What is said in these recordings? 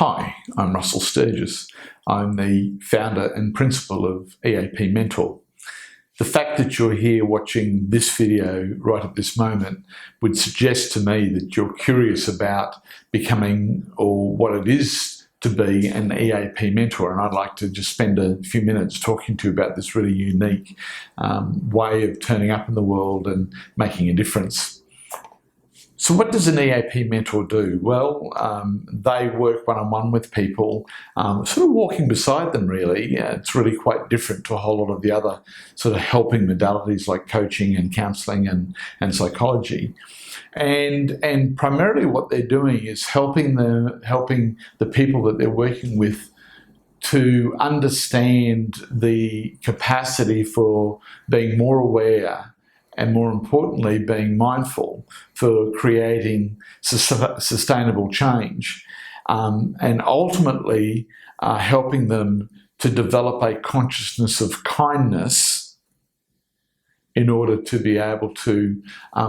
Hi, I'm Russell Sturgis. I'm the founder and principal of EAP Mentor. The fact that you're here watching this video right at this moment would suggest to me that you're curious about becoming, or what it is to be, an EAP mentor, and I'd like to just spend a few minutes talking to you about this really unique way of turning up in the world and making a difference. So what does an EAP mentor do? Well, they work one-on-one with people, sort of walking beside them really. It's really quite different to a whole lot of the other sort of helping modalities like coaching and counselling and psychology. And primarily what they're doing is helping the people that they're working with to understand the capacity for being more aware and, more importantly, being mindful for creating sustainable change, and ultimately helping them to develop a consciousness of kindness in order to be able to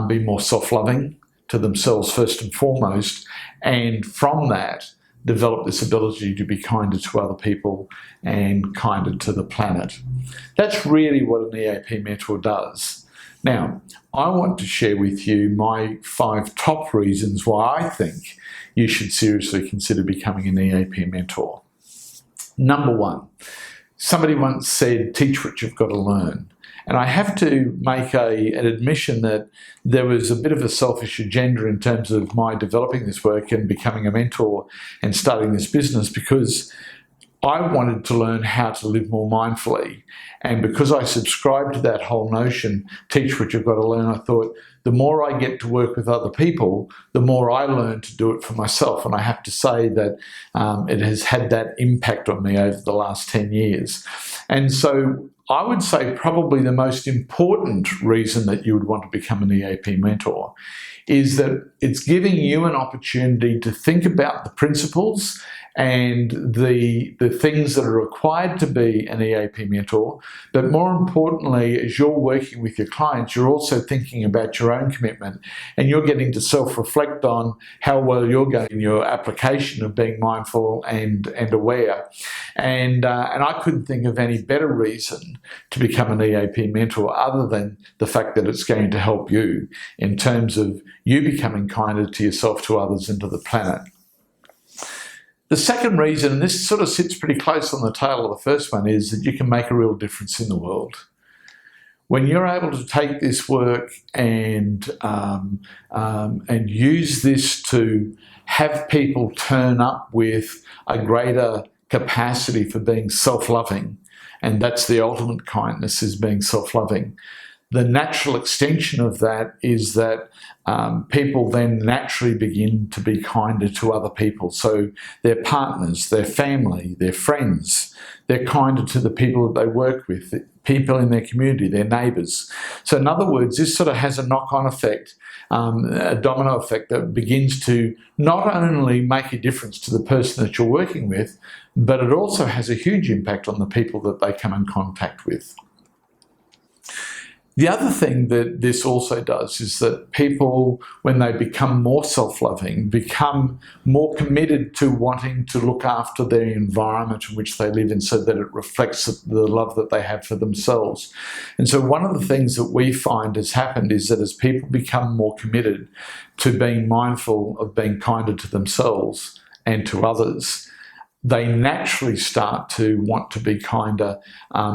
be more self-loving to themselves first and foremost, and from that develop this ability to be kinder to other people and kinder to the planet. That's really what an EAP mentor does. Now, I want to share with you my 5 top reasons why I think you should seriously consider becoming an EAP mentor. Number 1, somebody once said, teach what you've got to learn. And I have to make an admission that there was a bit of a selfish agenda in terms of my developing this work and becoming a mentor and starting this business, because I wanted to learn how to live more mindfully. And because I subscribed to that whole notion, teach what you've got to learn, I thought the more I get to work with other people, the more I learn to do it for myself. And I have to say that it has had that impact on me over the last 10 years. And so I would say probably the most important reason that you would want to become an EAP mentor is that it's giving you an opportunity to think about the principles and the things that are required to be an EAP mentor. But more importantly, as you're working with your clients, you're also thinking about your own commitment, and you're getting to self-reflect on how well you're going in your application of being mindful and aware. And I couldn't think of any better reason to become an EAP mentor other than the fact that it's going to help you in terms of you becoming kinder to yourself, to others, and to the planet. The second reason, and this sort of sits pretty close on the tail of the first one, is that you can make a real difference in the world. When you're able to take this work and use this to have people turn up with a greater capacity for being self-loving, and that's the ultimate kindness, is being self-loving. The natural extension of that is that people then naturally begin to be kinder to other people. So their partners, their family, their friends, they're kinder to the people that they work with, people in their community, their neighbours. So in other words, this sort of has a knock-on effect, a domino effect that begins to not only make a difference to the person that you're working with, but it also has a huge impact on the people that they come in contact with. The other thing that this also does is that people, when they become more self-loving, become more committed to wanting to look after their environment in which they live in so that it reflects the love that they have for themselves. And so one of the things that we find has happened is that as people become more committed to being mindful of being kinder to themselves and to others, they naturally start to want to be kinder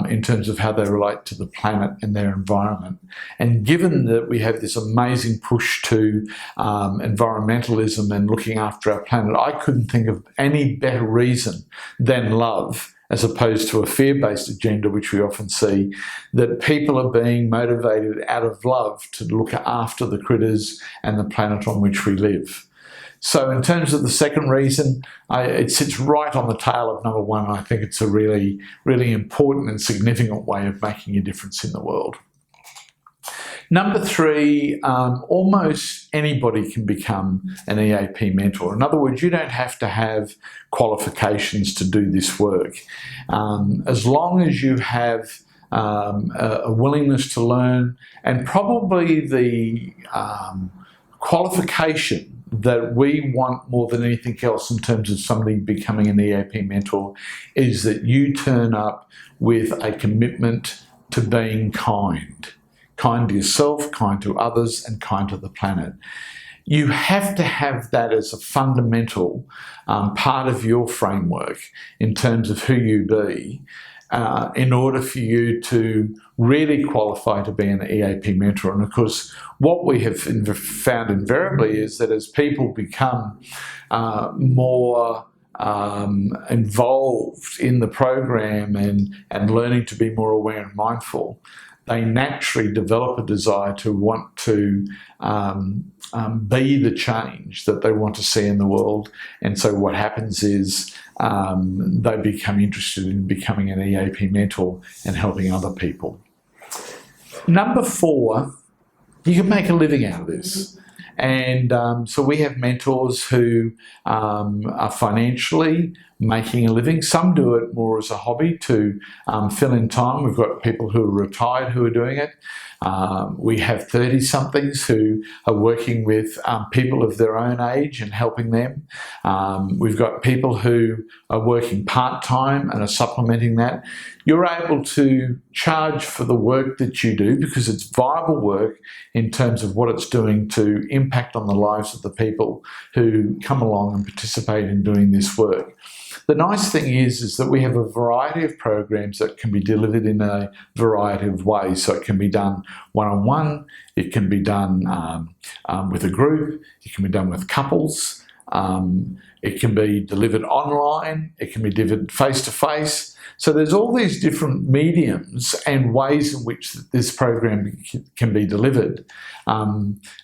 in terms of how they relate to the planet and their environment. And given that we have this amazing push to environmentalism and looking after our planet, I couldn't think of any better reason than love, as opposed to a fear-based agenda, which we often see, that people are being motivated out of love to look after the critters and the planet on which we live. So in terms of the second reason, it sits right on the tail of number 1. I think it's a really, really important and significant way of making a difference in the world. Number 3, almost anybody can become an EAP mentor. In other words, you don't have to have qualifications to do this work. As long as you have a willingness to learn, and probably the qualification that we want more than anything else in terms of somebody becoming an EAP mentor is that you turn up with a commitment to being kind. Kind to yourself, kind to others, and kind to the planet. You have to have that as a fundamental part of your framework in terms of who you be in order for you to really qualify to be an EAP mentor. And of course, what we have found invariably is that as people become more involved in the program and learning to be more aware and mindful, they naturally develop a desire to want to be the change that they want to see in the world. And so what happens is they become interested in becoming an EAP mentor and helping other people. Number 4, you can make a living out of this. And so we have mentors who are financially making a living. Some do it more as a hobby to fill in time. We've got people who are retired who are doing it. We have 30-somethings who are working with people of their own age and helping them. We've got people who are working part-time and are supplementing that. You're able to charge for the work that you do because it's viable work in terms of what it's doing to impact on the lives of the people who come along and participate in doing this work. The nice thing is that we have a variety of programs that can be delivered in a variety of ways. So it can be done one-on-one, it can be done with a group, it can be done with couples, it can be delivered online, it can be delivered face-to-face. So there's all these different mediums and ways in which this program can be delivered.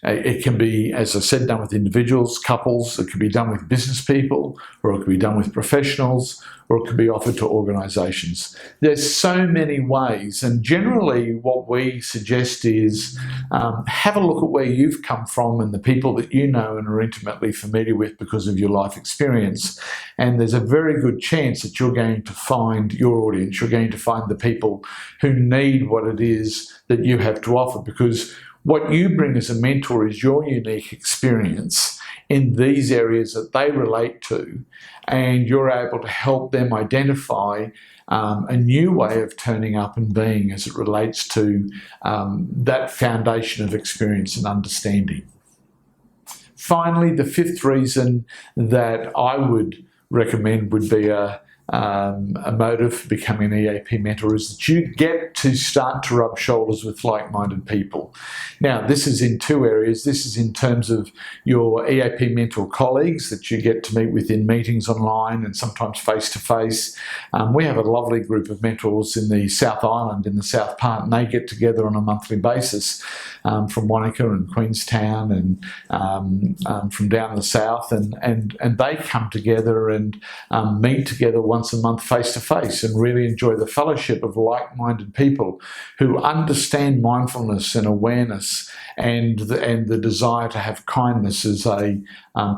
It can be, as I said, done with individuals, couples, it can be done with business people, or it can be done with professionals, or it can be offered to organisations. There's so many ways, and generally what we suggest is have a look at where you've come from and the people that you know and are intimately familiar with because of your life experience. And there's a very good chance that you're going to find your audience, you're going to find the people who need what it is that you have to offer, because what you bring as a mentor is your unique experience in these areas that they relate to, and you're able to help them identify a new way of turning up and being as it relates to that foundation of experience and understanding. Finally, the 5th reason that I would recommend would be a motive for becoming an EAP mentor is that you get to start to rub shoulders with like-minded people. Now, this is in 2 areas. This is in terms of your EAP mentor colleagues that you get to meet with in meetings online and sometimes face-to-face. We have a lovely group of mentors in the South Island, in the South Part, and they get together on a monthly basis from Wanaka and Queenstown and from down the south, and they come together and meet together once a month face-to-face and really enjoy the fellowship of like-minded people who understand mindfulness and awareness and the desire to have kindness as a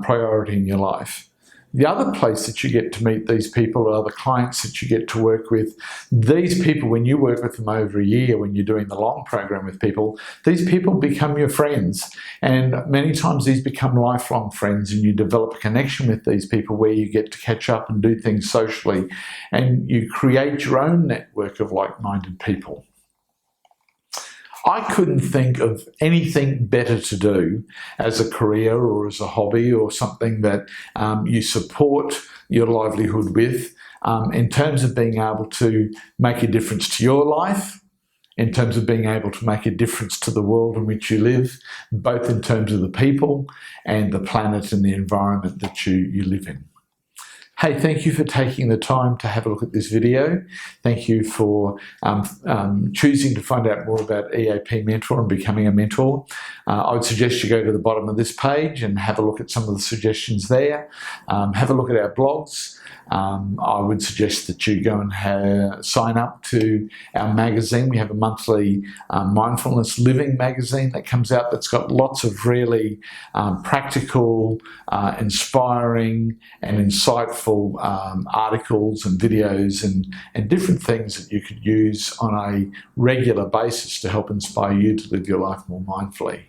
priority in your life. The other place that you get to meet these people are the clients that you get to work with. These people, when you work with them over a year, when you're doing the long program with people, these people become your friends. And many times these become lifelong friends, and you develop a connection with these people where you get to catch up and do things socially, and you create your own network of like-minded people. I couldn't think of anything better to do as a career or as a hobby or something that you support your livelihood with in terms of being able to make a difference to your life, in terms of being able to make a difference to the world in which you live, both in terms of the people and the planet and the environment that you live in. Hey, thank you for taking the time to have a look at this video. Thank you for choosing to find out more about EAP Mentor and becoming a mentor. I would suggest you go to the bottom of this page and have a look at some of the suggestions there. Have a look at our blogs. I would suggest that you go and sign up to our magazine. We have a monthly mindfulness living magazine that comes out that's got lots of really practical, inspiring and insightful articles and videos and different things that you could use on a regular basis to help inspire you to live your life more mindfully.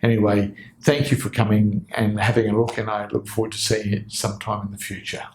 Anyway, thank you for coming and having a look, and I look forward to seeing you sometime in the future.